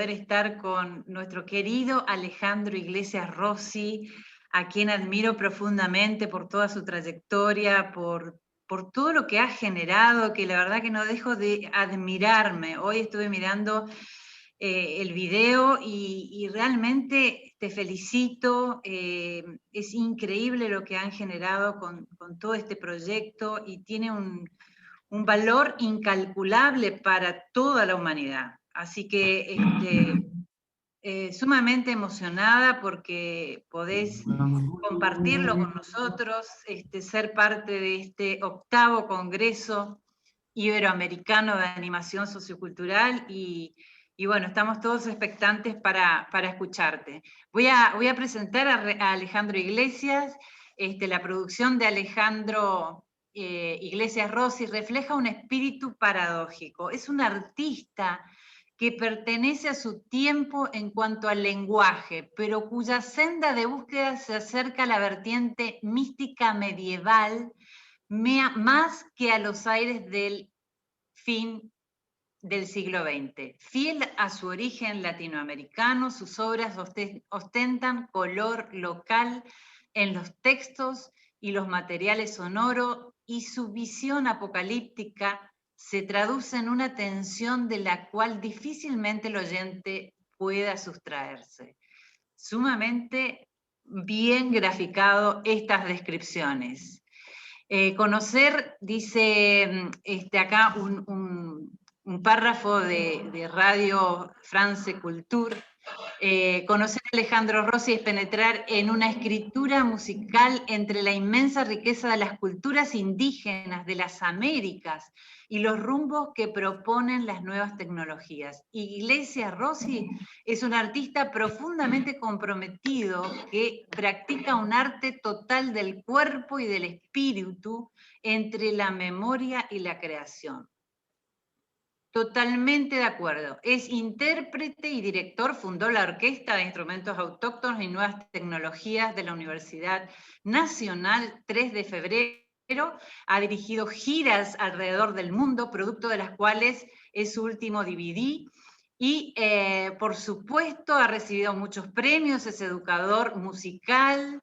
estar con nuestro querido Alejandro Iglesias Rossi, a quien admiro profundamente por toda su trayectoria, por todo lo que ha generado, que la verdad que no dejo de admirarme. Hoy estuve mirando el video y realmente te felicito. Es increíble lo que han generado con todo este proyecto y tiene un valor incalculable para toda la humanidad. Así que sumamente emocionada porque podés compartirlo con nosotros, ser parte de este 8º Congreso Iberoamericano de Animación Sociocultural y bueno, estamos todos expectantes para escucharte. Voy a presentar a Alejandro Iglesias. La producción de Alejandro Iglesias Rossi refleja un espíritu paradójico. Es un artista que pertenece a su tiempo en cuanto al lenguaje, pero cuya senda de búsqueda se acerca a la vertiente mística medieval, más que a los aires del fin del siglo XX. Fiel a su origen latinoamericano, sus obras ostentan color local en los textos y los materiales sonoros, y su visión apocalíptica se traduce en una tensión de la cual difícilmente el oyente pueda sustraerse. Sumamente bien graficado estas descripciones. Conocer, dice acá un párrafo de Radio France Culture. Conocer a Alejandro Rossi es penetrar en una escritura musical entre la inmensa riqueza de las culturas indígenas de las Américas y los rumbos que proponen las nuevas tecnologías. Iglesias Rossi es un artista profundamente comprometido que practica un arte total del cuerpo y del espíritu entre la memoria y la creación. Totalmente de acuerdo. Es intérprete y director, fundó la Orquesta de Instrumentos Autóctonos y Nuevas Tecnologías de la Universidad Nacional 3 de Febrero. Ha dirigido giras alrededor del mundo, producto de las cuales es su último DVD. Y, por supuesto, ha recibido muchos premios, es educador musical,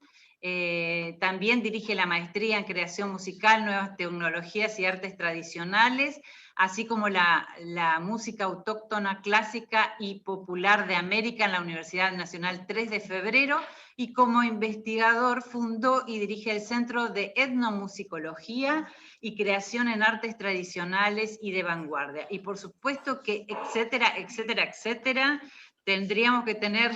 también dirige la maestría en creación musical, nuevas tecnologías y artes tradicionales, así como la música autóctona clásica y popular de América en la Universidad Nacional 3 de Febrero, y como investigador fundó y dirige el Centro de Etnomusicología y Creación en Artes Tradicionales y de Vanguardia. Y por supuesto que etcétera, etcétera, etcétera, tendríamos que tener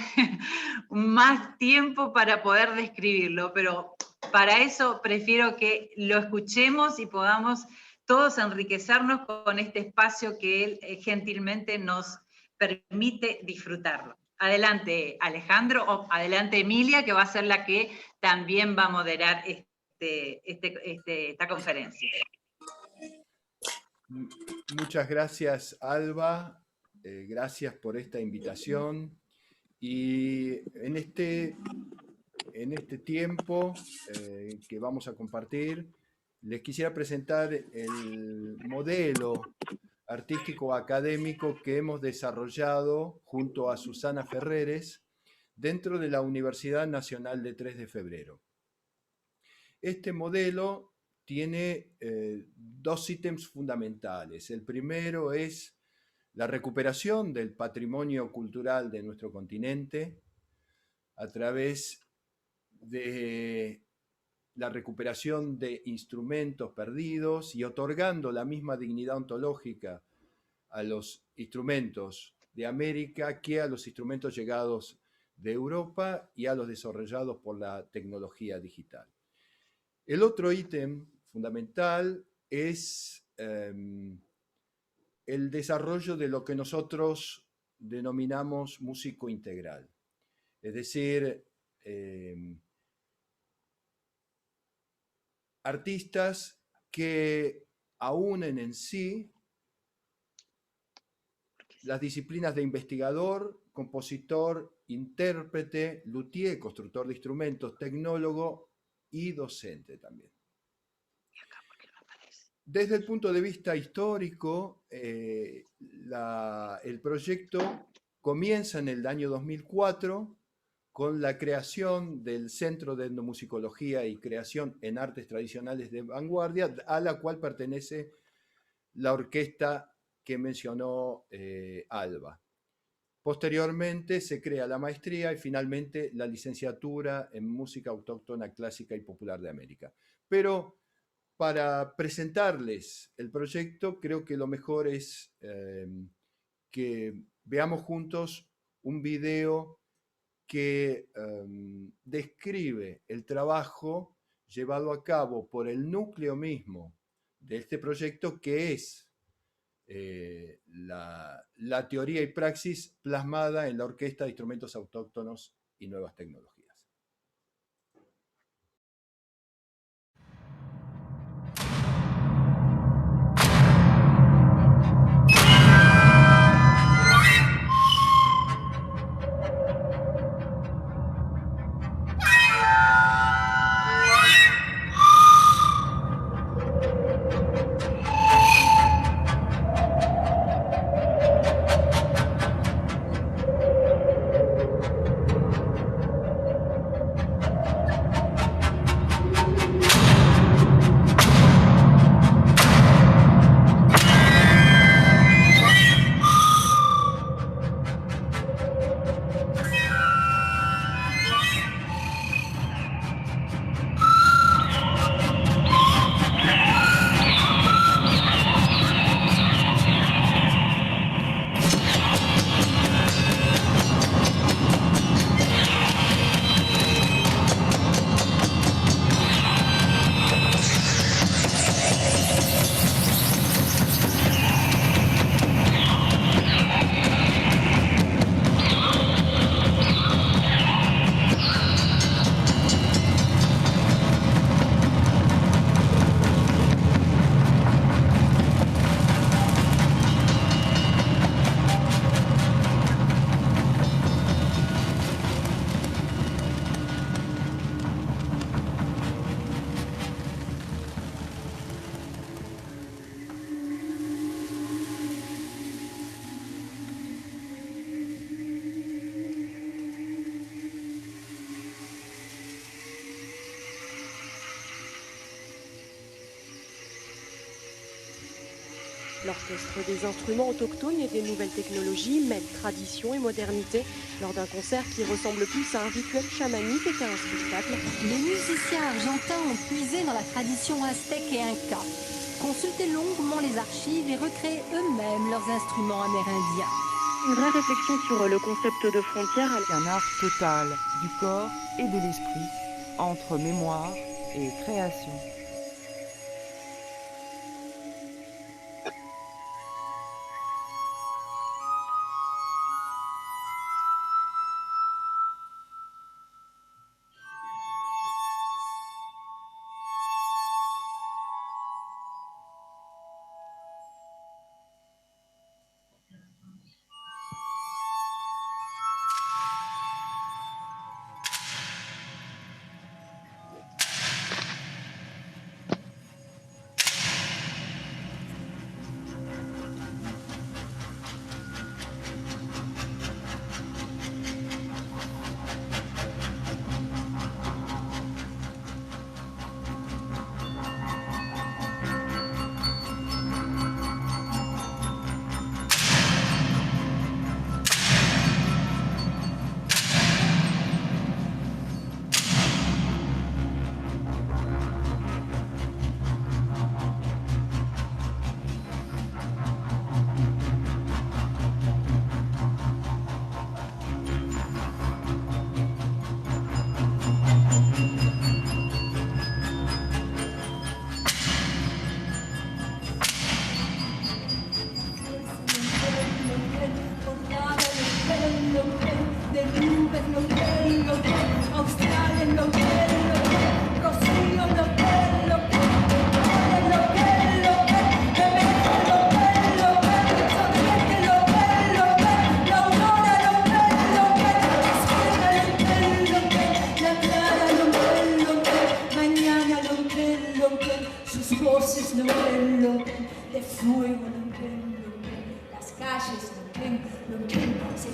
más tiempo para poder describirlo, pero para eso prefiero que lo escuchemos y podamos todos enriquecernos con este espacio que él gentilmente nos permite disfrutarlo. Adelante, Alejandro, o adelante, Emilia, que va a ser la que también va a moderar esta conferencia. Muchas gracias, Alba. Gracias por esta invitación. Y en este tiempo que vamos a compartir, les quisiera presentar el modelo artístico académico que hemos desarrollado junto a Susana Ferreres dentro de la Universidad Nacional de 3 de Febrero. Este modelo tiene dos ítems fundamentales. El primero es la recuperación del patrimonio cultural de nuestro continente a través de la recuperación de instrumentos perdidos y otorgando la misma dignidad ontológica a los instrumentos de América que a los instrumentos llegados de Europa y a los desarrollados por la tecnología digital. El otro ítem fundamental es el desarrollo de lo que nosotros denominamos músico integral. Es decir, artistas que aúnen en sí las disciplinas de investigador, compositor, intérprete, luthier, constructor de instrumentos, tecnólogo y docente también. Desde el punto de vista histórico, el proyecto comienza en el año 2004 con la creación del Centro de Etnomusicología y Creación en Artes Tradicionales de Vanguardia, a la cual pertenece la orquesta que mencionó Alba. Posteriormente se crea la maestría y finalmente la licenciatura en Música Autóctona Clásica y Popular de América. Pero para presentarles el proyecto, creo que lo mejor es que veamos juntos un video que describe el trabajo llevado a cabo por el núcleo mismo de este proyecto, que es la teoría y praxis plasmada en la Orquesta de Instrumentos Autóctonos y Nuevas Tecnologías. L'Orchestre des instruments autochtones et des nouvelles technologies mêle tradition et modernité lors d'un concert qui ressemble plus à un rituel chamanique qu'à un spectacle. Les musiciens argentins ont puisé dans la tradition aztèque et inca, consulté longuement les archives et recréé eux-mêmes leurs instruments amérindiens. Une vraie réflexion sur le concept de frontière. Un art total du corps et de l'esprit, entre mémoire et création. Las calles, se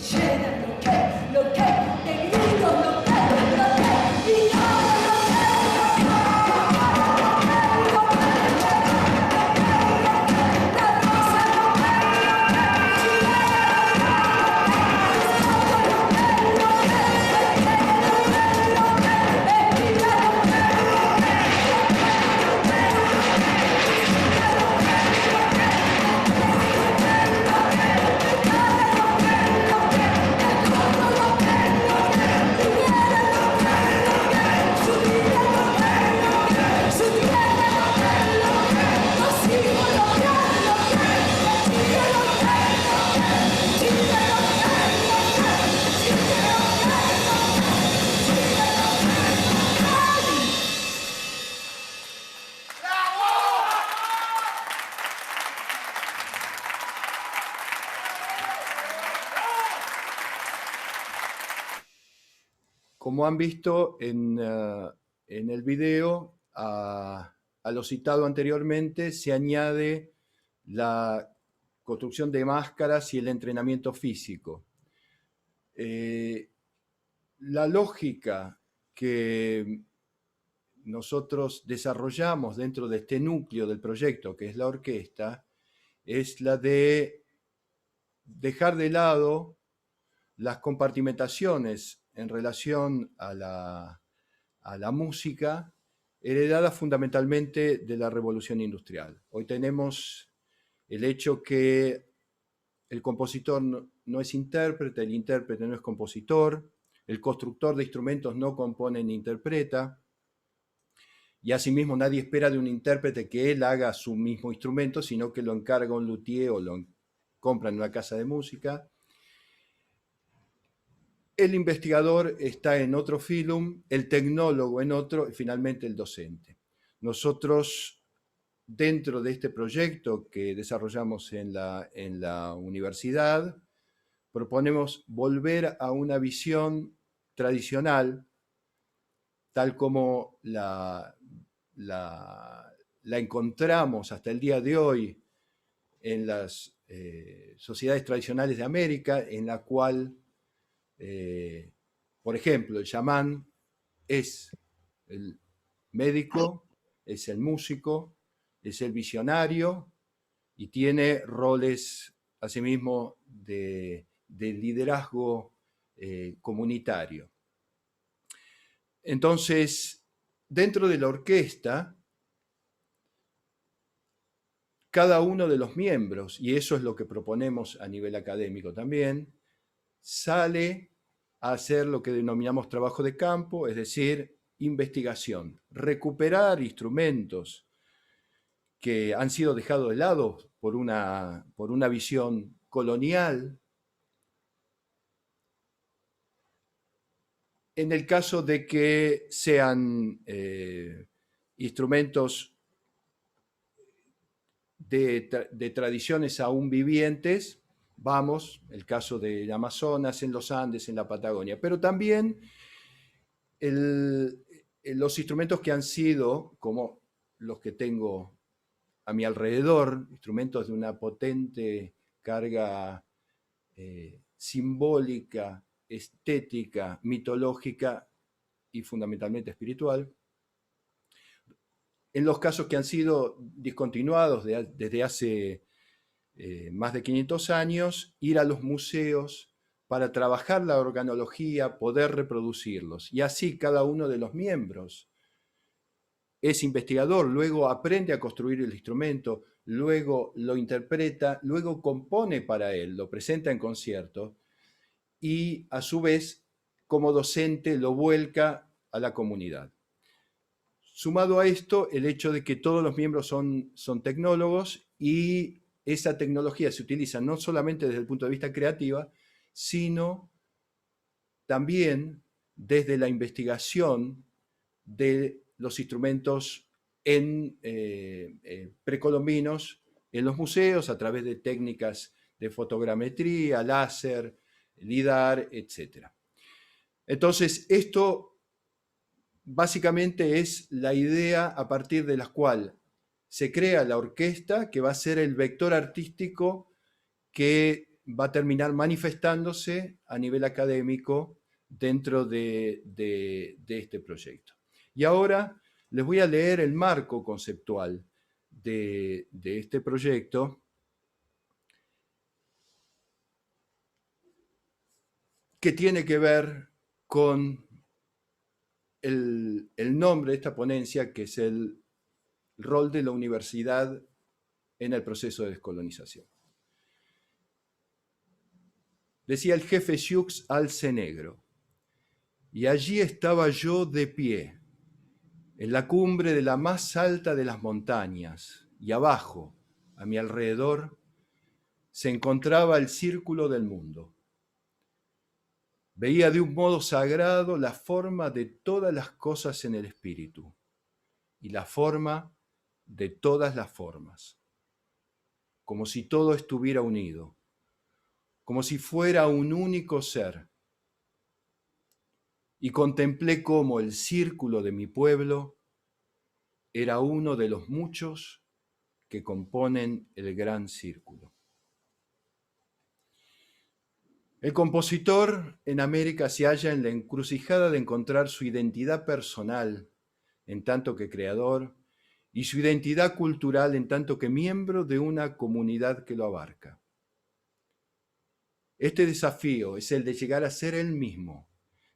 Como han visto en el video, a lo citado anteriormente se añade la construcción de máscaras y el entrenamiento físico. La lógica que nosotros desarrollamos dentro de este núcleo del proyecto, que es la orquesta, es la de dejar de lado las compartimentaciones en relación a la música heredada fundamentalmente de la Revolución Industrial. Hoy tenemos el hecho que el compositor no es intérprete, el intérprete no es compositor, el constructor de instrumentos no compone ni interpreta, y asimismo nadie espera de un intérprete que él haga su mismo instrumento, sino que lo encarga un luthier o lo compra en una casa de música. El investigador está en otro filum, el tecnólogo en otro, y finalmente el docente. Nosotros, dentro de este proyecto que desarrollamos en la universidad, proponemos volver a una visión tradicional, tal como la encontramos hasta el día de hoy en las sociedades tradicionales de América, en la cual, por ejemplo, el chamán es el médico, es el músico, es el visionario y tiene roles, asimismo, de liderazgo comunitario. Entonces, dentro de la orquesta, cada uno de los miembros, y eso es lo que proponemos a nivel académico también, sale a hacer lo que denominamos trabajo de campo, es decir, investigación, recuperar instrumentos que han sido dejados de lado por una visión colonial. En el caso de que sean instrumentos de tradiciones aún vivientes, vamos, el caso del Amazonas, en los Andes, en la Patagonia, pero también los instrumentos que han sido, como los que tengo a mi alrededor, instrumentos de una potente carga simbólica, estética, mitológica y fundamentalmente espiritual. En los casos que han sido discontinuados desde hace más de 500 años, ir a los museos para trabajar la organología, poder reproducirlos. Y así cada uno de los miembros es investigador, luego aprende a construir el instrumento, luego lo interpreta, luego compone para él, lo presenta en concierto y a su vez, como docente, lo vuelca a la comunidad. Sumado a esto, el hecho de que todos los miembros son tecnólogos y esa tecnología se utiliza no solamente desde el punto de vista creativo, sino también desde la investigación de los instrumentos precolombinos en los museos a través de técnicas de fotogrametría, láser, LIDAR, etc. Entonces, esto básicamente es la idea a partir de la cual se crea la orquesta, que va a ser el vector artístico que va a terminar manifestándose a nivel académico dentro de este proyecto. Y ahora les voy a leer el marco conceptual de este proyecto, que tiene que ver con el nombre de esta ponencia, que es el rol de la universidad en el proceso de descolonización. Decía el jefe Sioux Alce Negro, y allí estaba yo de pie, en la cumbre de la más alta de las montañas, y abajo, a mi alrededor, se encontraba el círculo del mundo. Veía de un modo sagrado la forma de todas las cosas en el espíritu y la forma de todas las formas, como si todo estuviera unido, como si fuera un único ser. Y contemplé cómo el círculo de mi pueblo era uno de los muchos que componen el gran círculo. El compositor en América se halla en la encrucijada de encontrar su identidad personal en tanto que creador y su identidad cultural en tanto que miembro de una comunidad que lo abarca. Este desafío es el de llegar a ser él mismo,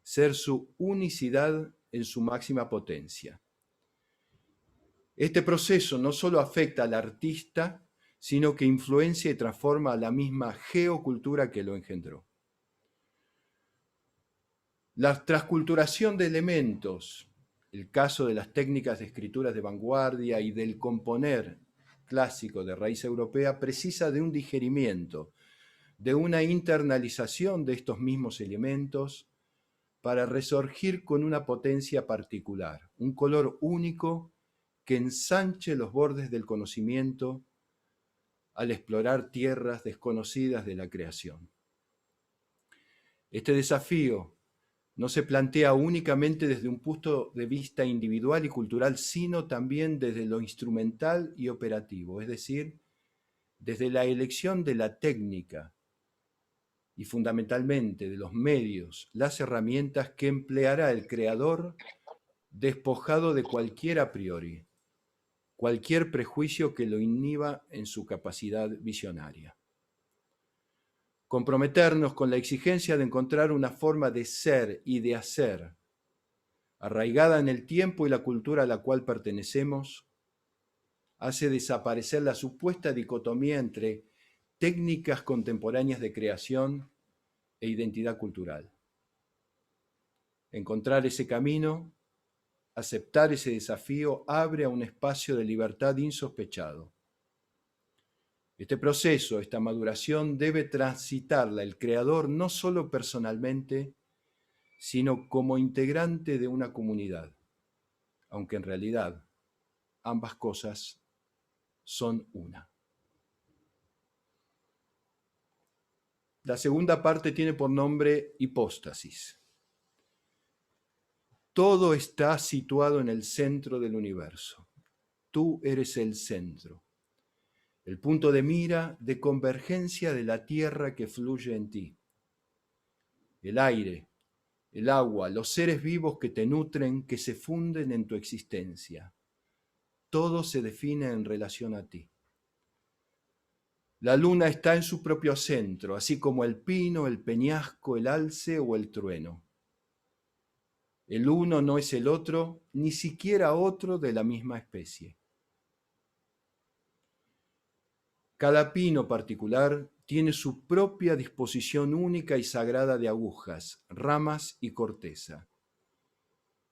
ser su unicidad en su máxima potencia. Este proceso no solo afecta al artista, sino que influencia y transforma a la misma geocultura que lo engendró. La transculturación de elementos, el caso de las técnicas de escrituras de vanguardia y del componer clásico de raíz europea, precisa de un digerimiento, de una internalización de estos mismos elementos para resurgir con una potencia particular, un color único que ensanche los bordes del conocimiento al explorar tierras desconocidas de la creación. Este desafío no se plantea únicamente desde un punto de vista individual y cultural, sino también desde lo instrumental y operativo, es decir, desde la elección de la técnica y fundamentalmente de los medios, las herramientas que empleará el creador despojado de cualquier a priori, cualquier prejuicio que lo inhiba en su capacidad visionaria. Comprometernos con la exigencia de encontrar una forma de ser y de hacer, arraigada en el tiempo y la cultura a la cual pertenecemos, hace desaparecer la supuesta dicotomía entre técnicas contemporáneas de creación e identidad cultural. Encontrar ese camino, aceptar ese desafío, abre a un espacio de libertad insospechado. Este proceso, esta maduración, debe transitarla el creador no solo personalmente, sino como integrante de una comunidad, aunque en realidad ambas cosas son una. La segunda parte tiene por nombre hipóstasis. Todo está situado en el centro del universo. Tú eres el centro, el punto de mira de convergencia de la tierra que fluye en ti. El aire, el agua, los seres vivos que te nutren, que se funden en tu existencia. Todo se define en relación a ti. La luna está en su propio centro, así como el pino, el peñasco, el alce o el trueno. El uno no es el otro, ni siquiera otro de la misma especie. Cada pino particular tiene su propia disposición única y sagrada de agujas, ramas y corteza.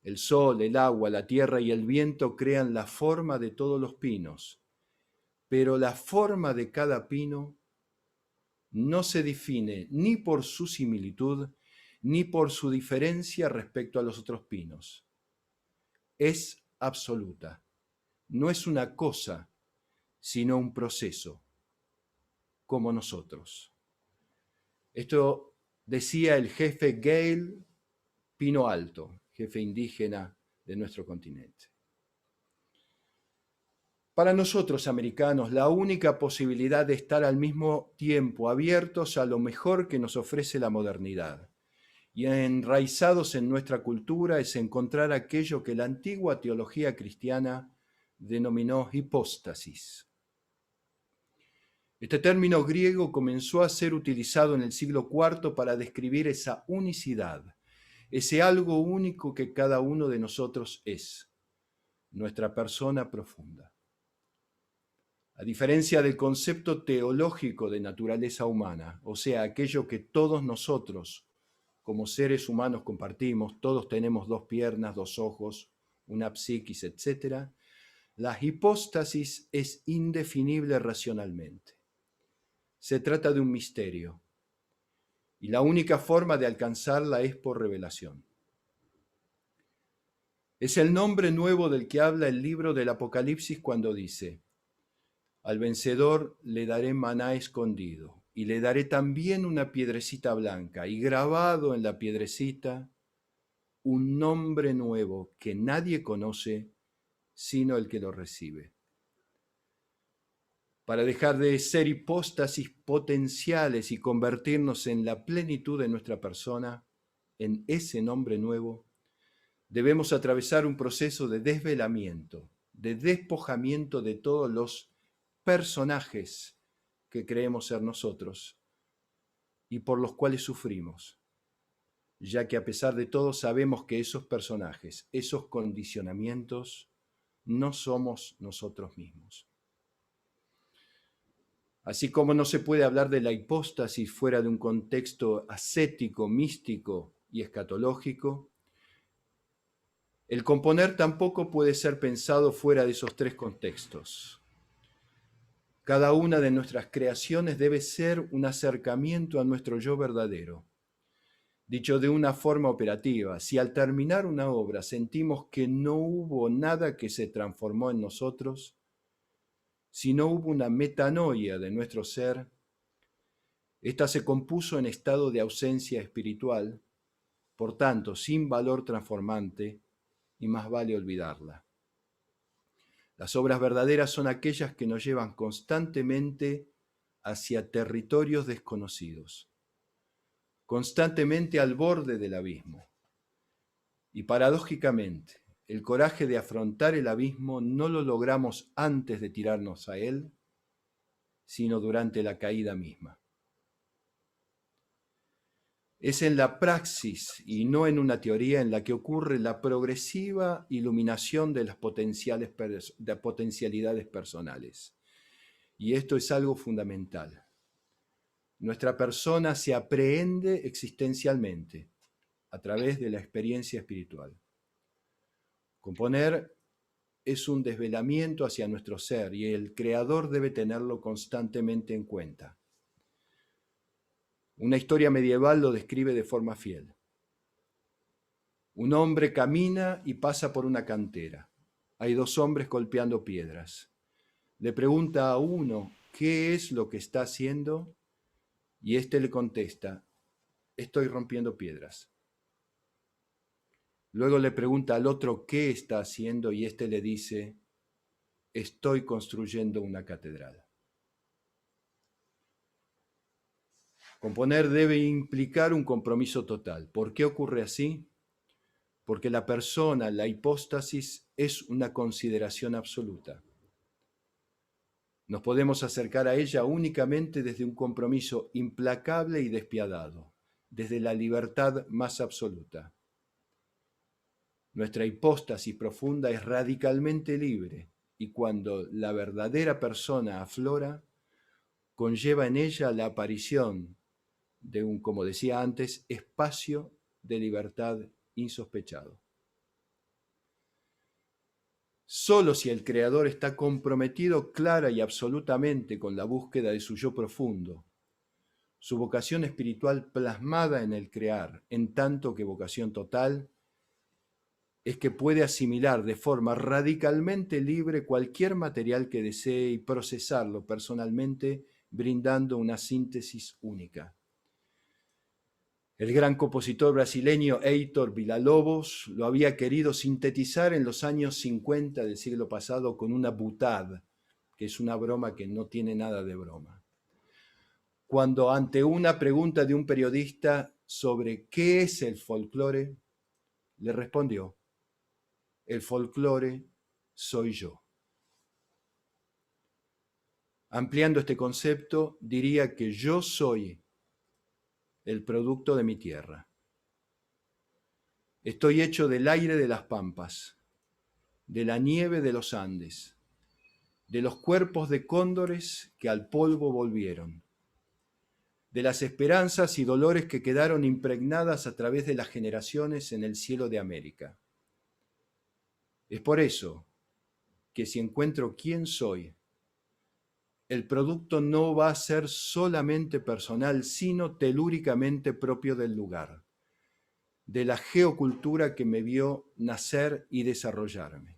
El sol, el agua, la tierra y el viento crean la forma de todos los pinos, pero la forma de cada pino no se define ni por su similitud ni por su diferencia respecto a los otros pinos. Es absoluta. No es una cosa, sino un proceso, como nosotros. Esto decía el jefe Gale Pino Alto, jefe indígena de nuestro continente. Para nosotros, americanos, la única posibilidad de estar al mismo tiempo abiertos a lo mejor que nos ofrece la modernidad y enraizados en nuestra cultura es encontrar aquello que la antigua teología cristiana denominó hipóstasis. Este término griego comenzó a ser utilizado en el siglo IV para describir esa unicidad, ese algo único que cada uno de nosotros es, nuestra persona profunda. A diferencia del concepto teológico de naturaleza humana, o sea, aquello que todos nosotros como seres humanos compartimos, todos tenemos 2 piernas, 2 ojos, una psiquis, etc., la hipóstasis es indefinible racionalmente. Se trata de un misterio, y la única forma de alcanzarla es por revelación. Es el nombre nuevo del que habla el libro del Apocalipsis cuando dice: al vencedor le daré maná escondido, y le daré también una piedrecita blanca, y grabado en la piedrecita un nombre nuevo que nadie conoce sino el que lo recibe. Para dejar de ser hipóstasis potenciales y convertirnos en la plenitud de nuestra persona, en ese nombre nuevo, debemos atravesar un proceso de desvelamiento, de despojamiento de todos los personajes que creemos ser nosotros y por los cuales sufrimos, ya que a pesar de todo sabemos que esos personajes, esos condicionamientos, no somos nosotros mismos. Así como no se puede hablar de la hipóstasis fuera de un contexto ascético, místico y escatológico, el componer tampoco puede ser pensado fuera de esos 3 contextos. Cada una de nuestras creaciones debe ser un acercamiento a nuestro yo verdadero. Dicho de una forma operativa, si al terminar una obra sentimos que no hubo nada que se transformó en nosotros, si no hubo una metanoia de nuestro ser, ésta se compuso en estado de ausencia espiritual, por tanto, sin valor transformante, y más vale olvidarla. Las obras verdaderas son aquellas que nos llevan constantemente hacia territorios desconocidos, constantemente al borde del abismo. Y paradójicamente, el coraje de afrontar el abismo no lo logramos antes de tirarnos a él, sino durante la caída misma. Es en la praxis y no en una teoría en la que ocurre la progresiva iluminación de las potencialidades personales. Y esto es algo fundamental. Nuestra persona se aprehende existencialmente a través de la experiencia espiritual. Componer es un desvelamiento hacia nuestro ser y el creador debe tenerlo constantemente en cuenta. Una historia medieval lo describe de forma fiel. Un hombre camina y pasa por una cantera. Hay 2 hombres golpeando piedras. Le pregunta a uno qué es lo que está haciendo y éste le contesta: estoy rompiendo piedras. Luego le pregunta al otro qué está haciendo y éste le dice: estoy construyendo una catedral. Componer debe implicar un compromiso total. ¿Por qué ocurre así? Porque la persona, la hipóstasis, es una consideración absoluta. Nos podemos acercar a ella únicamente desde un compromiso implacable y despiadado, desde la libertad más absoluta. Nuestra hipóstasis profunda es radicalmente libre y cuando la verdadera persona aflora, conlleva en ella la aparición de un, como decía antes, espacio de libertad insospechado. Solo si el creador está comprometido clara y absolutamente con la búsqueda de su yo profundo, su vocación espiritual plasmada en el crear, en tanto que vocación total, es que puede asimilar de forma radicalmente libre cualquier material que desee y procesarlo personalmente, brindando una síntesis única. El gran compositor brasileño Heitor Villa-Lobos lo había querido sintetizar en los años 50 del siglo pasado con una boutade, que es una broma que no tiene nada de broma. Cuando ante una pregunta de un periodista sobre qué es el folclore, le respondió: el folclore soy yo. Ampliando este concepto, diría que yo soy el producto de mi tierra. Estoy hecho del aire de las pampas, de la nieve de los Andes, de los cuerpos de cóndores que al polvo volvieron, de las esperanzas y dolores que quedaron impregnadas a través de las generaciones en el cielo de América. Es por eso que si encuentro quién soy, el producto no va a ser solamente personal, sino telúricamente propio del lugar, de la geocultura que me vio nacer y desarrollarme.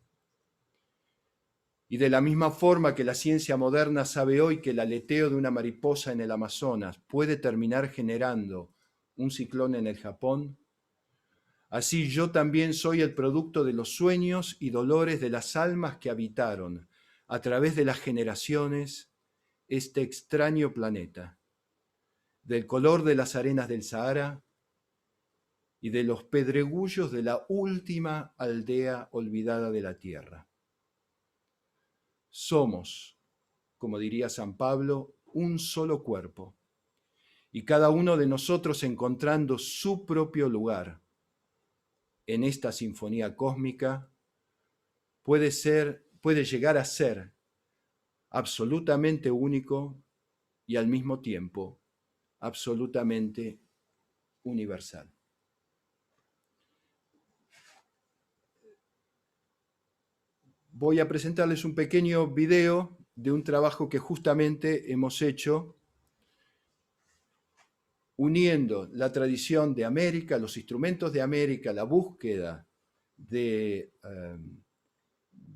Y de la misma forma que la ciencia moderna sabe hoy que el aleteo de una mariposa en el Amazonas puede terminar generando un ciclón en el Japón, así yo también soy el producto de los sueños y dolores de las almas que habitaron a través de las generaciones este extraño planeta, del color de las arenas del Sahara y de los pedregullos de la última aldea olvidada de la tierra. Somos, como diría San Pablo, un solo cuerpo, y cada uno de nosotros encontrando su propio lugar en esta sinfonía cósmica puede llegar a ser absolutamente único y al mismo tiempo absolutamente universal. Voy a presentarles un pequeño video de un trabajo que justamente hemos hecho uniendo la tradición de América, los instrumentos de América, la búsqueda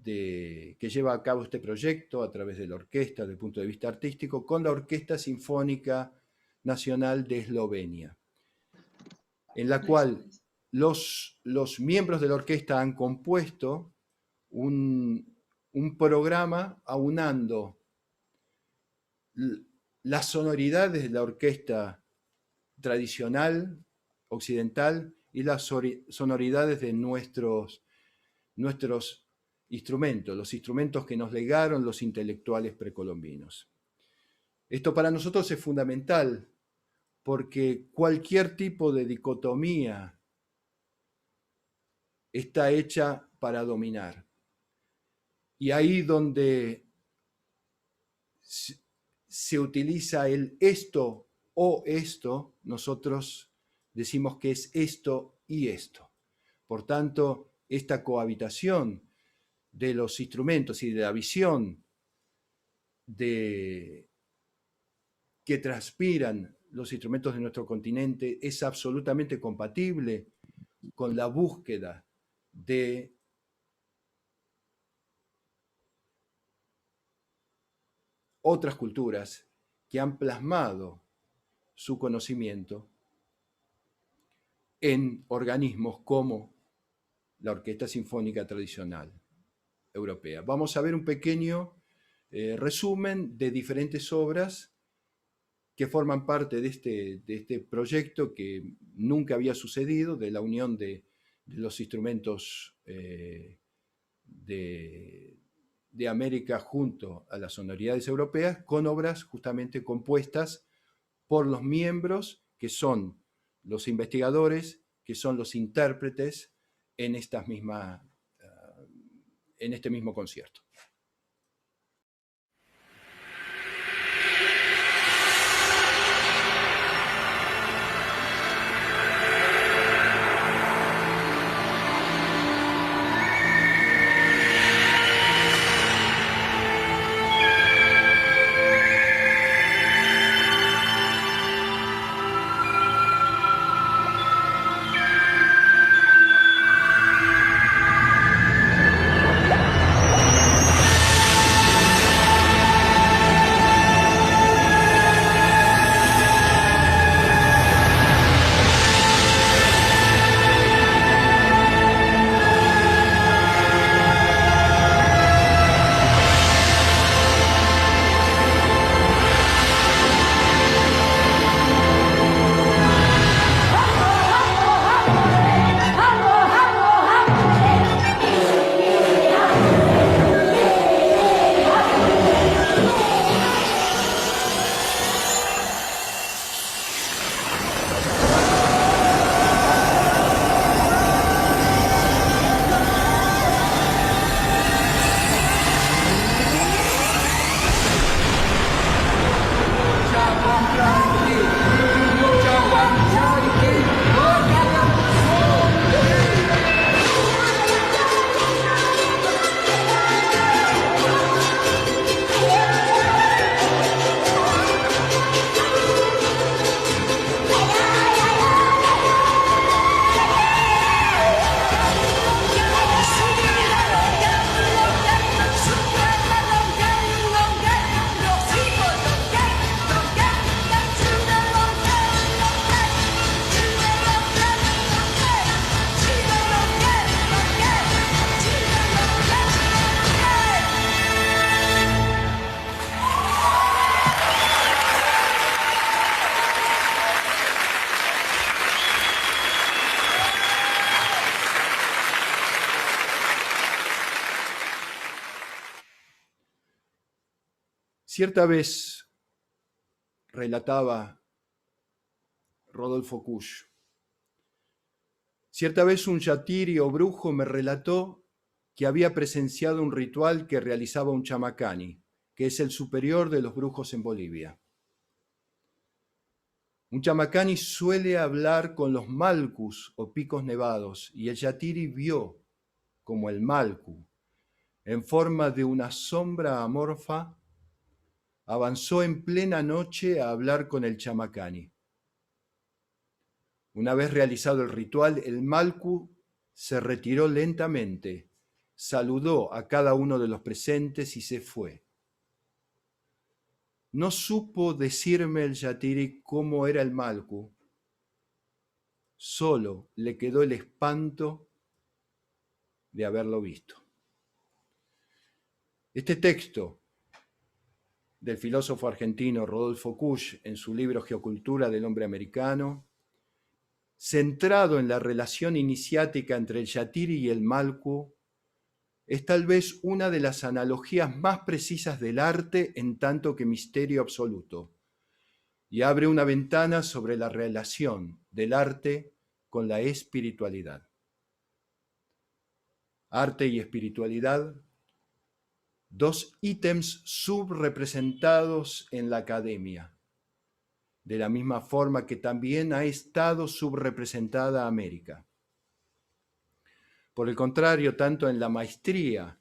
que lleva a cabo este proyecto a través de la orquesta desde el punto de vista artístico, con la Orquesta Sinfónica Nacional de Eslovenia, en la cual los miembros de la orquesta han compuesto un programa aunando las sonoridades de la orquesta tradicional occidental y las sonoridades de nuestros instrumentos, los instrumentos que nos legaron los intelectuales precolombinos. Esto para nosotros es fundamental porque cualquier tipo de dicotomía está hecha para dominar. Y ahí donde se utiliza el esto o esto, nosotros decimos que es esto y esto. Por tanto, esta cohabitación de los instrumentos y de la visión que transpiran los instrumentos de nuestro continente es absolutamente compatible con la búsqueda de otras culturas que han plasmado su conocimiento en organismos como la Orquesta Sinfónica Tradicional Europea. Vamos a ver un pequeño resumen de diferentes obras que forman parte de este proyecto que nunca había sucedido, de la unión de los instrumentos de América junto a las sonoridades europeas, con obras justamente compuestas por los miembros que son los investigadores, que son los intérpretes en este mismo concierto. Cierta vez, relataba Rodolfo Kusch, cierta vez un yatiri o brujo me relató que había presenciado un ritual que realizaba un chamacani, que es el superior de los brujos en Bolivia. Un chamacani suele hablar con los malcus o picos nevados, y el yatiri vio como el malcu, en forma de una sombra amorfa, avanzó en plena noche a hablar con el chamacani. Una vez realizado el ritual, el malcu se retiró lentamente, saludó a cada uno de los presentes y se fue. No supo decirme el yatiri cómo era el malcu, solo le quedó el espanto de haberlo visto. Este texto del filósofo argentino Rodolfo Kusch en su libro Geocultura del hombre americano, centrado en la relación iniciática entre el yatiri y el malcu, es tal vez una de las analogías más precisas del arte en tanto que misterio absoluto, y abre una ventana sobre la relación del arte con la espiritualidad. Arte y espiritualidad, dos ítems subrepresentados en la academia, de la misma forma que también ha estado subrepresentada América. Por el contrario, tanto en la maestría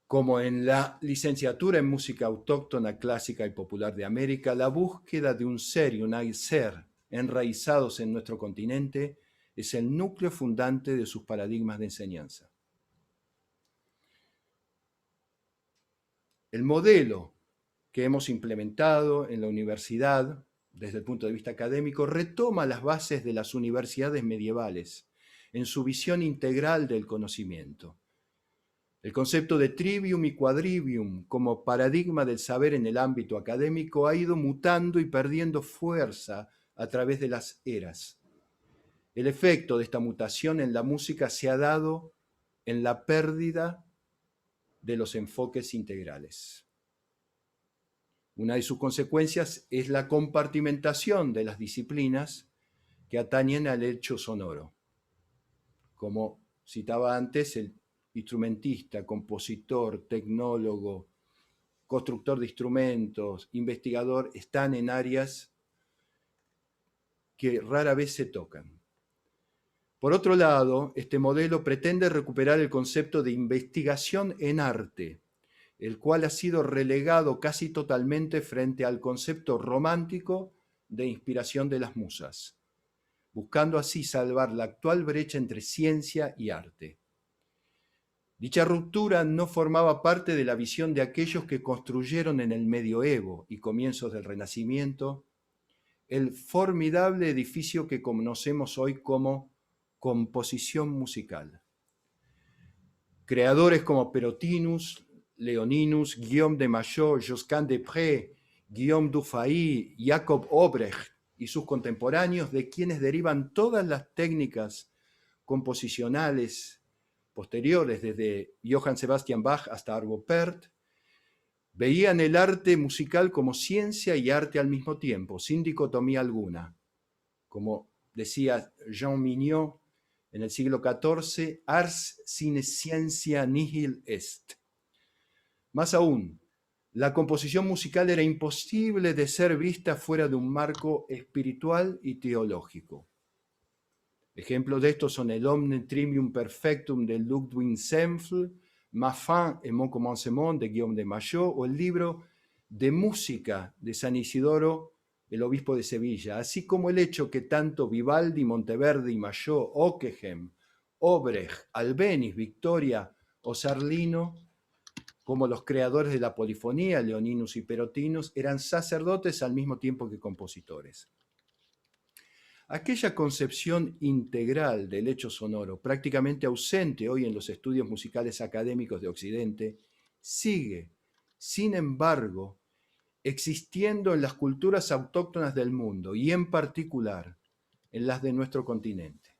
como en la licenciatura en música autóctona, clásica y popular de América, la búsqueda de un ser y un ser enraizados en nuestro continente es el núcleo fundante de sus paradigmas de enseñanza. El modelo que hemos implementado en la universidad, desde el punto de vista académico, retoma las bases de las universidades medievales en su visión integral del conocimiento. El concepto de trivium y quadrivium como paradigma del saber en el ámbito académico ha ido mutando y perdiendo fuerza a través de las eras. El efecto de esta mutación en la música se ha dado en la pérdida de los enfoques integrales. Una de sus consecuencias es la compartimentación de las disciplinas que atañen al hecho sonoro. Como citaba antes, el instrumentista, compositor, tecnólogo, constructor de instrumentos, investigador, están en áreas que rara vez se tocan. Por otro lado, este modelo pretende recuperar el concepto de investigación en arte, el cual ha sido relegado casi totalmente frente al concepto romántico de inspiración de las musas, buscando así salvar la actual brecha entre ciencia y arte. Dicha ruptura no formaba parte de la visión de aquellos que construyeron en el medioevo y comienzos del Renacimiento el formidable edificio que conocemos hoy como composición musical. Creadores como Perotinus, Leoninus, Guillaume de Machaut, Josquin des Prés, Guillaume Dufay, Jacob Obrecht y sus contemporáneos, de quienes derivan todas las técnicas composicionales posteriores, desde Johann Sebastian Bach hasta Arvo Pärt, veían el arte musical como ciencia y arte al mismo tiempo, sin dicotomía alguna. Como decía Jean Mignot en el siglo XIV, ars sine scientia nihil est. Más aún, la composición musical era imposible de ser vista fuera de un marco espiritual y teológico. Ejemplos de esto son el Omne Trivium Perfectum de Ludwig Senfl, Ma fin et mon commencement de Guillaume de Machaut, o el libro de música de San Isidoro, el obispo de Sevilla, así como el hecho que tanto Vivaldi, Monteverde y Machaut, Ockeghem, Obrecht, Albéniz, Victoria o Sarlino, como los creadores de la polifonía, Leoninus y Perotinus, eran sacerdotes al mismo tiempo que compositores. Aquella concepción integral del hecho sonoro, prácticamente ausente hoy en los estudios musicales académicos de Occidente, sigue, sin embargo, existiendo en las culturas autóctonas del mundo y en particular en las de nuestro continente,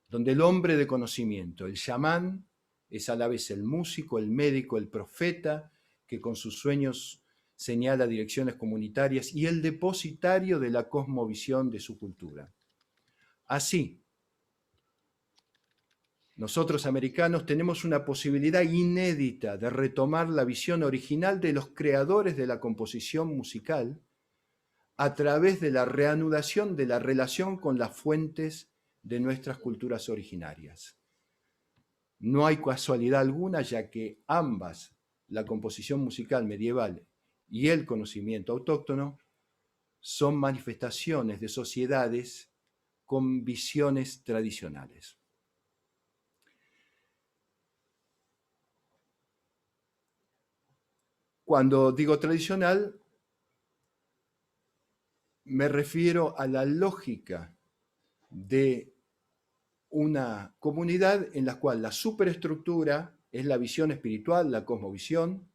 donde el hombre de conocimiento, el chamán, es a la vez el músico, el médico, el profeta que con sus sueños señala direcciones comunitarias y el depositario de la cosmovisión de su cultura. Así, nosotros americanos tenemos una posibilidad inédita de retomar la visión original de los creadores de la composición musical a través de la reanudación de la relación con las fuentes de nuestras culturas originarias. No hay casualidad alguna, ya que ambas, la composición musical medieval y el conocimiento autóctono, son manifestaciones de sociedades con visiones tradicionales. Cuando digo tradicional, me refiero a la lógica de una comunidad en la cual la superestructura es la visión espiritual, la cosmovisión,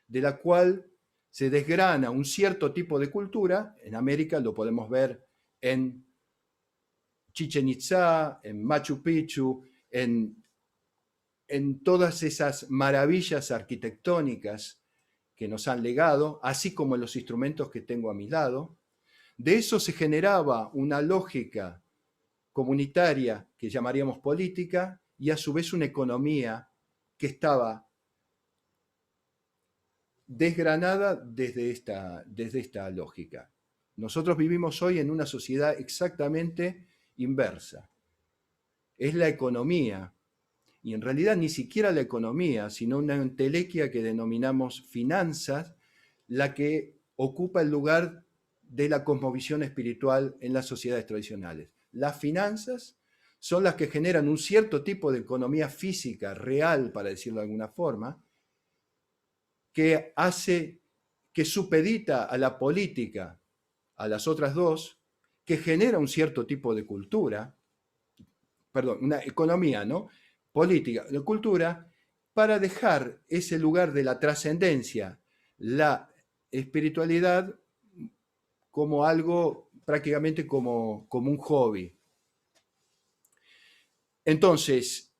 de la cual se desgrana un cierto tipo de cultura. En América lo podemos ver en Chichén Itzá, en Machu Picchu, en todas esas maravillas arquitectónicas que nos han legado, así como en los instrumentos que tengo a mi lado. De eso se generaba una lógica comunitaria que llamaríamos política y a su vez una economía que estaba desgranada desde esta lógica. Nosotros vivimos hoy en una sociedad exactamente inversa. Es la economía, y en realidad ni siquiera la economía, sino una entelequia que denominamos finanzas, la que ocupa el lugar de la cosmovisión espiritual en las sociedades tradicionales. Las finanzas son las que generan un cierto tipo de economía física, real, para decirlo de alguna forma, que supedita a la política, a las otras dos, que genera un cierto tipo de cultura, perdón, una economía, ¿no? Política, de cultura, para dejar ese lugar de la trascendencia, la espiritualidad, como algo prácticamente como un hobby. Entonces,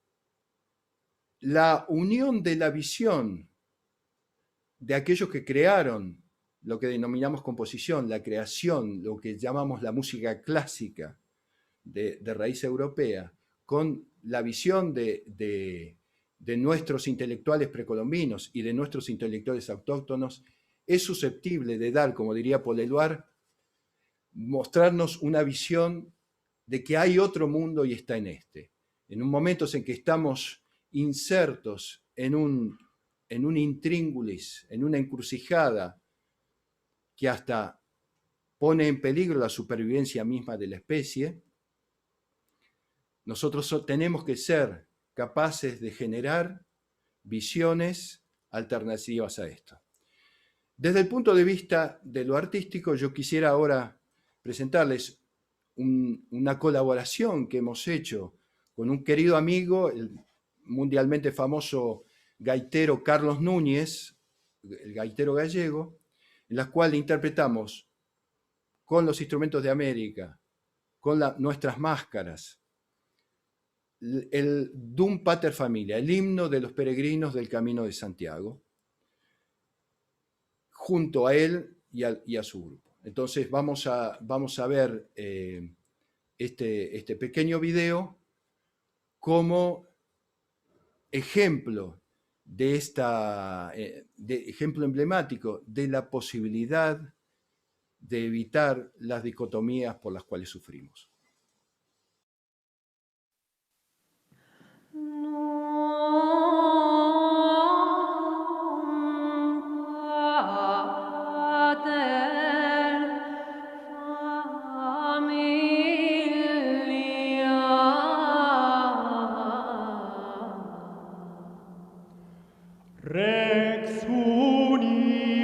la unión de la visión de aquellos que crearon lo que denominamos composición, la creación, lo que llamamos la música clásica de raíz europea, con la visión de nuestros intelectuales precolombinos y de nuestros intelectuales autóctonos, es susceptible de dar, como diría Paul Éluard, mostrarnos una visión de que hay otro mundo y está en este. En un momento en que estamos insertos en un intríngulis, en una encrucijada que hasta pone en peligro la supervivencia misma de la especie, nosotros tenemos que ser capaces de generar visiones alternativas a esto. Desde el punto de vista de lo artístico, yo quisiera ahora presentarles una colaboración que hemos hecho con un querido amigo, el mundialmente famoso gaitero Carlos Núñez, el gaitero gallego, en la cual interpretamos con los instrumentos de América, con nuestras máscaras, el Dum Pater Familia, el himno de los peregrinos del Camino de Santiago, junto a él y a su grupo. Entonces vamos a ver este pequeño video como ejemplo de ejemplo emblemático de la posibilidad de evitar las dicotomías por las cuales sufrimos. Rex universorum.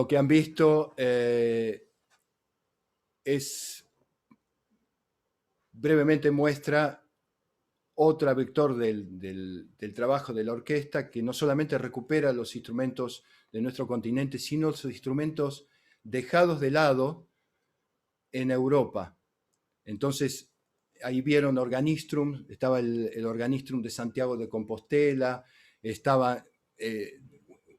lo que han visto brevemente muestra otro vector del trabajo de la orquesta, que no solamente recupera los instrumentos de nuestro continente, sino los instrumentos dejados de lado en Europa. Entonces, ahí vieron Organistrum, estaba el Organistrum de Santiago de Compostela, estaba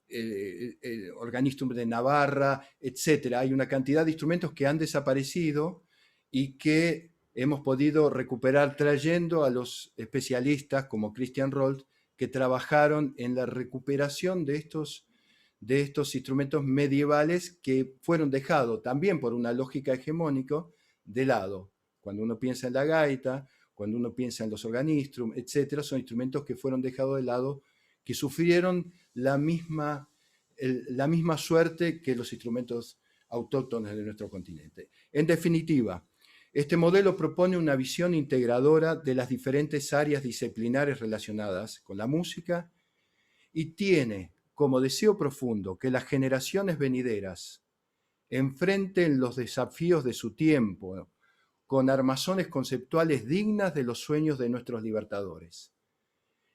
el Organistrum de Navarra, etc. Hay una cantidad de instrumentos que han desaparecido y que hemos podido recuperar trayendo a los especialistas como Christian Rold, que trabajaron en la recuperación de estos instrumentos medievales que fueron dejados también por una lógica hegemónica de lado. Cuando uno piensa en la gaita, cuando uno piensa en los organistrum, etc., son instrumentos que fueron dejados de lado, que sufrieron la misma suerte que los instrumentos autóctonos de nuestro continente. En definitiva, este modelo propone una visión integradora de las diferentes áreas disciplinares relacionadas con la música y tiene como deseo profundo que las generaciones venideras enfrenten los desafíos de su tiempo con armazones conceptuales dignas de los sueños de nuestros libertadores,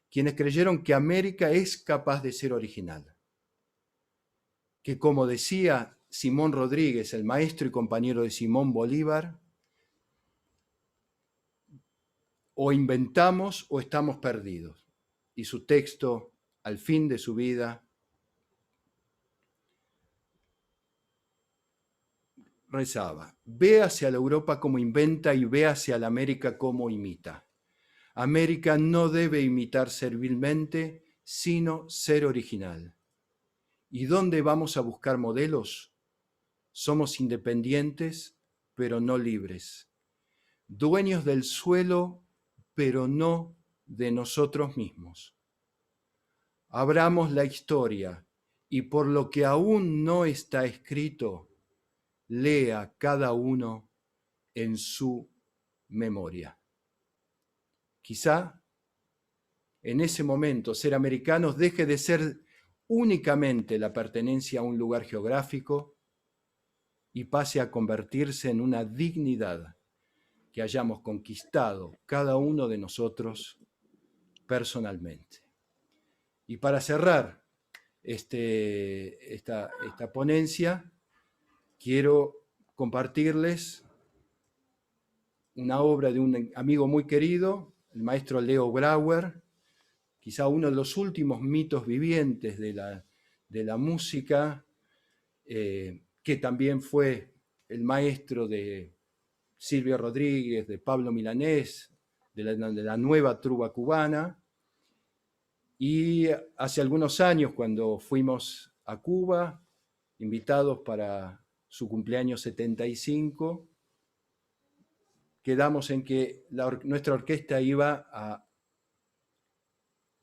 quienes creyeron que América es capaz de ser original, que, como decía Simón Rodríguez, el maestro y compañero de Simón Bolívar, o inventamos o estamos perdidos. Y su texto, al fin de su vida, rezaba: ve hacia la Europa como inventa y ve hacia la América como imita. América no debe imitar servilmente, sino ser original. ¿Y dónde vamos a buscar modelos? Somos independientes, pero no libres. Dueños del suelo, pero no de nosotros mismos. Abramos la historia y por lo que aún no está escrito, lea cada uno en su memoria. Quizá en ese momento ser americanos deje de ser únicamente la pertenencia a un lugar geográfico y pase a convertirse en una dignidad que hayamos conquistado cada uno de nosotros personalmente. Y para cerrar esta ponencia, quiero compartirles una obra de un amigo muy querido, el maestro Leo Brouwer, quizá uno de los últimos mitos vivientes de la música, que también fue el maestro de Silvio Rodríguez, de Pablo Milanés, de la nueva trova cubana. Y hace algunos años, cuando fuimos a Cuba, invitados para su cumpleaños 75, quedamos en que nuestra orquesta iba a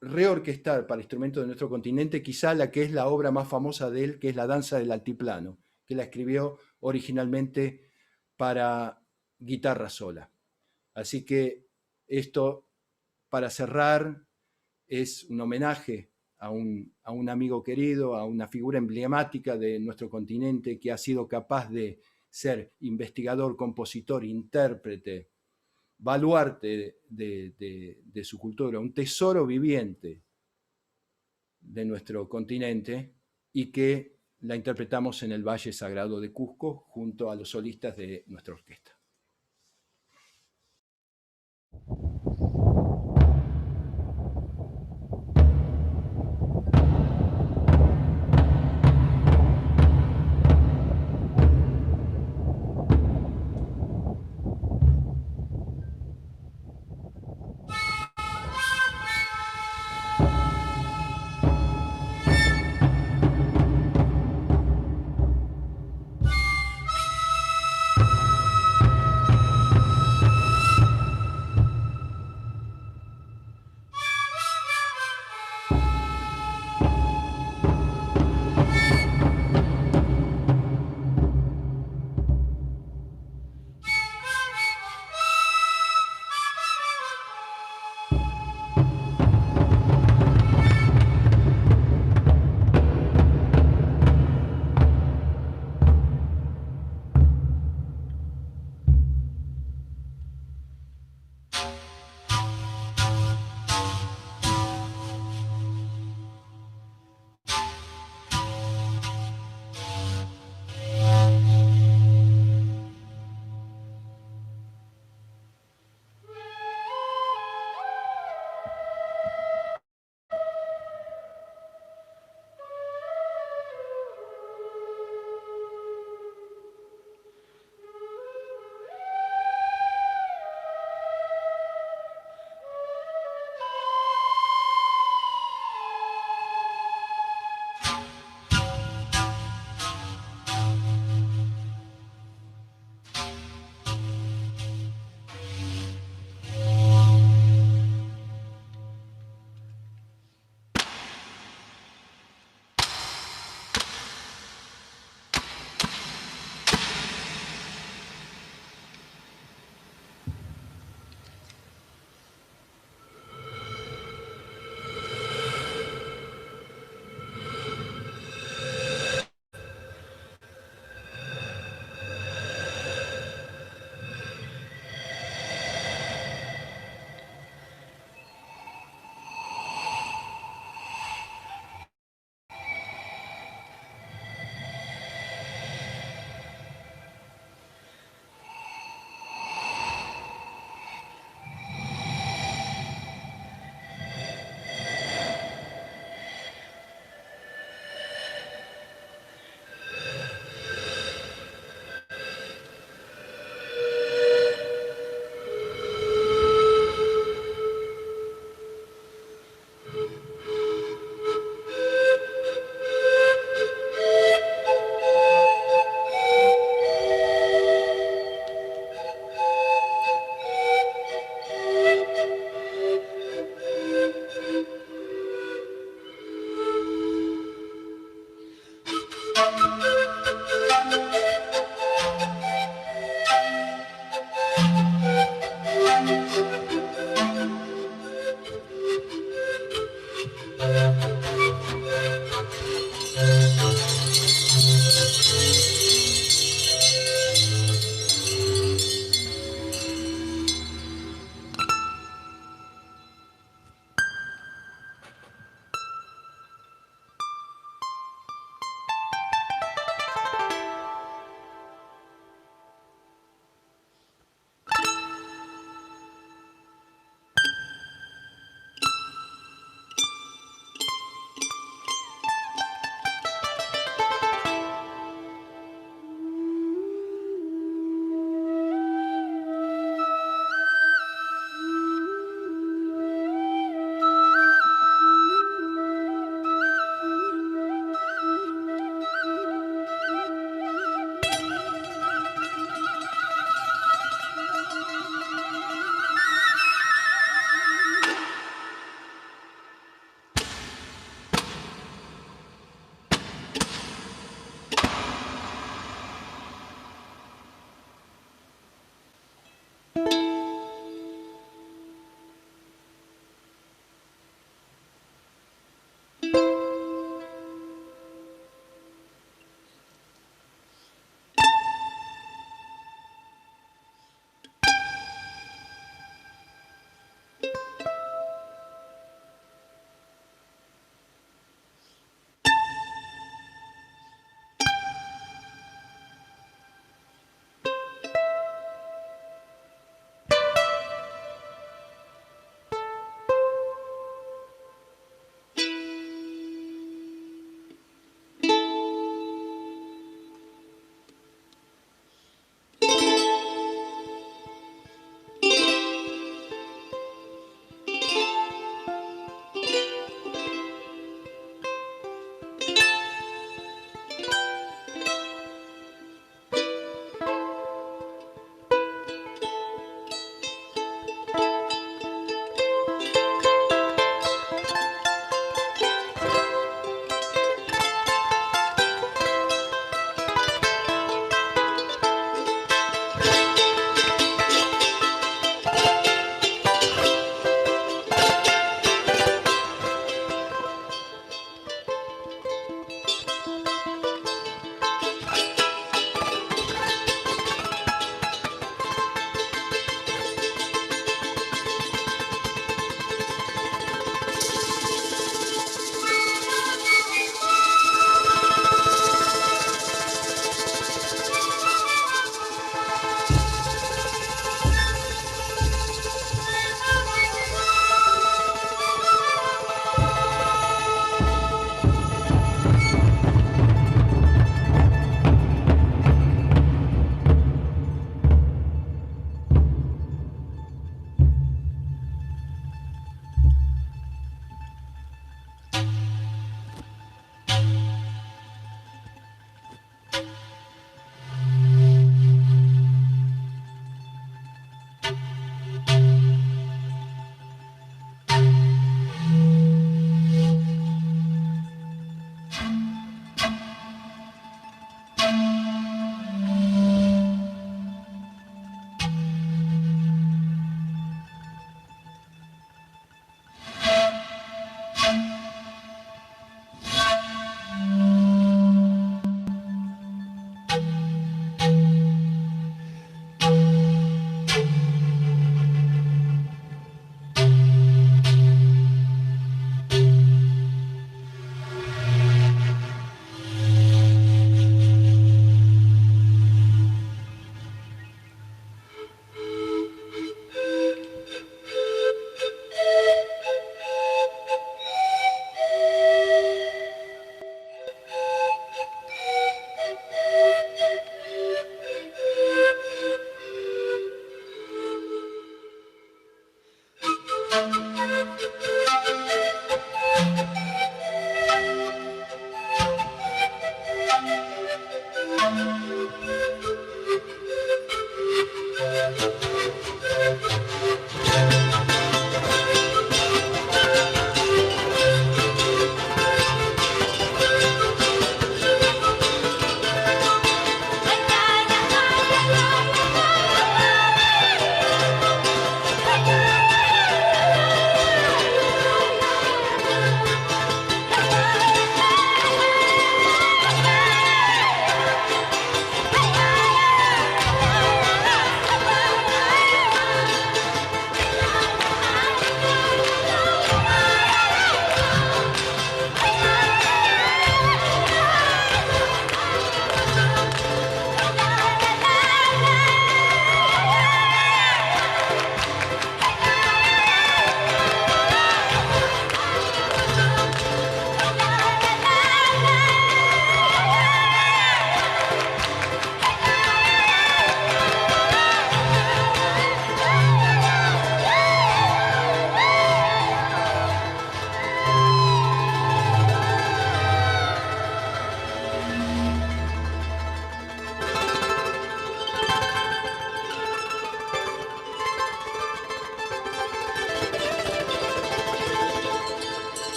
reorquestar para instrumentos de nuestro continente quizá la que es la obra más famosa de él, que es la Danza del Altiplano, que la escribió originalmente para guitarra sola. Así que esto, para cerrar, es un homenaje a un amigo querido, a una figura emblemática de nuestro continente que ha sido capaz de ser investigador, compositor, intérprete, baluarte de su cultura, un tesoro viviente de nuestro continente, y que la interpretamos en el Valle Sagrado de Cusco junto a los solistas de nuestra orquesta.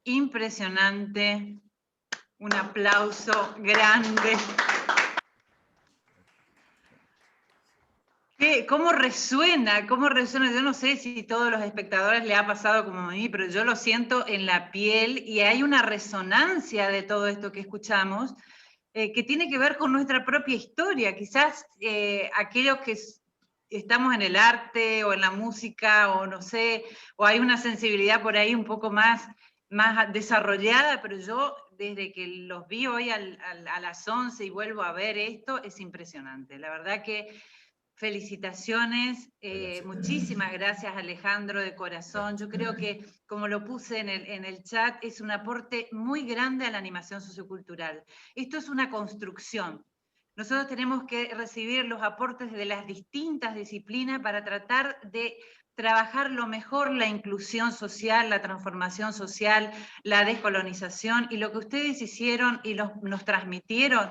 impresionante. Un aplauso grande. ¿Cómo resuena? ¿Cómo resuena? Yo no sé si a todos los espectadores le ha pasado como a mí, pero yo lo siento en la piel y hay una resonancia de todo esto que escuchamos que tiene que ver con nuestra propia historia. Quizás aquellos que estamos en el arte o en la música o no sé, o hay una sensibilidad por ahí un poco más desarrollada, pero yo desde que los vi hoy a las 11 y vuelvo a ver esto, es impresionante. La verdad que felicitaciones, muchísimas gracias Alejandro de corazón. Yo creo que, como lo puse en el chat, es un aporte muy grande a la animación sociocultural. Esto es una construcción. Nosotros tenemos que recibir los aportes de las distintas disciplinas para tratar de trabajar lo mejor la inclusión social, la transformación social, la descolonización, y lo que ustedes hicieron y nos transmitieron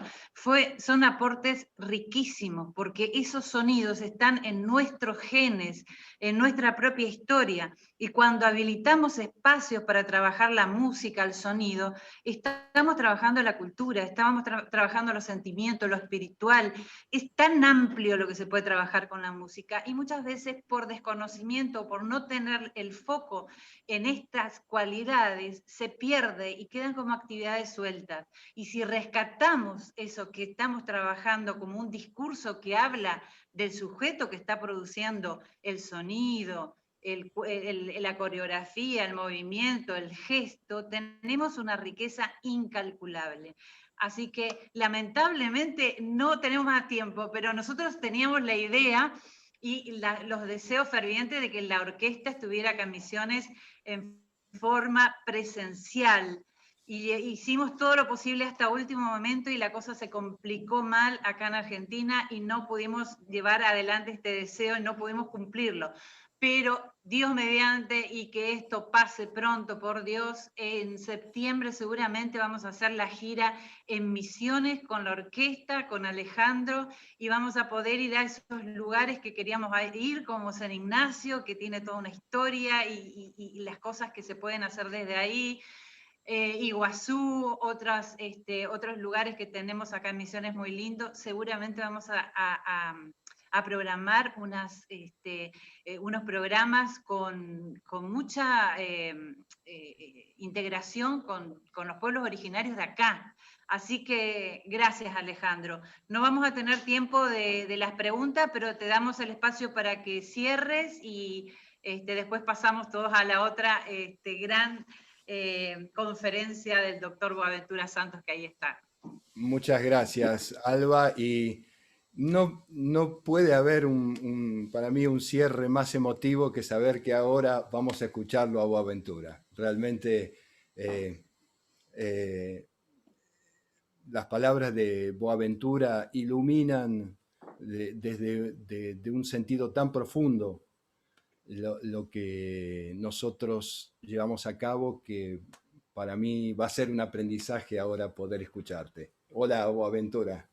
son aportes riquísimos, porque esos sonidos están en nuestros genes, en nuestra propia historia, y cuando habilitamos espacios para trabajar la música, el sonido, estamos trabajando la cultura, estamos trabajando los sentimientos, lo espiritual. Es tan amplio lo que se puede trabajar con la música, y muchas veces por desconocimiento, por no tener el foco en estas cualidades, se pierde y quedan como actividades sueltas. Y si rescatamos eso que estamos trabajando como un discurso que habla del sujeto que está produciendo el sonido, la coreografía, el movimiento, el gesto, tenemos una riqueza incalculable. Así que lamentablemente no tenemos más tiempo, pero nosotros teníamos la idea y los deseos fervientes de que la orquesta estuviera acá en Misiones en forma presencial. Y hicimos todo lo posible hasta último momento y la cosa se complicó mal acá en Argentina y no pudimos llevar adelante este deseo y no pudimos cumplirlo. Pero Dios mediante, y que esto pase pronto, por Dios, en septiembre seguramente vamos a hacer la gira en Misiones con la orquesta, con Alejandro, y vamos a poder ir a esos lugares que queríamos ir, como San Ignacio, que tiene toda una historia y las cosas que se pueden hacer desde ahí. Iguazú, otros lugares que tenemos acá en Misiones muy lindos. Seguramente vamos a programar unos programas con mucha integración con los pueblos originarios de acá. Así que gracias, Alejandro. No vamos a tener tiempo de las preguntas, pero te damos el espacio para que cierres y después pasamos todos a la otra gran conferencia del doctor Boaventura Santos, que ahí está. Muchas gracias, Alba. Y no puede haber para mí un cierre más emotivo que saber que ahora vamos a escucharlo a Boaventura. Realmente las palabras de Boaventura iluminan desde un sentido tan profundo lo que nosotros llevamos a cabo, que para mí va a ser un aprendizaje ahora poder escucharte. Hola, Boaventura.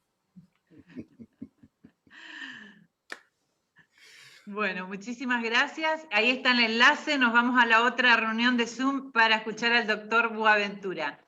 Bueno, muchísimas gracias. Ahí está el enlace. Nos vamos a la otra reunión de Zoom para escuchar al doctor Boaventura.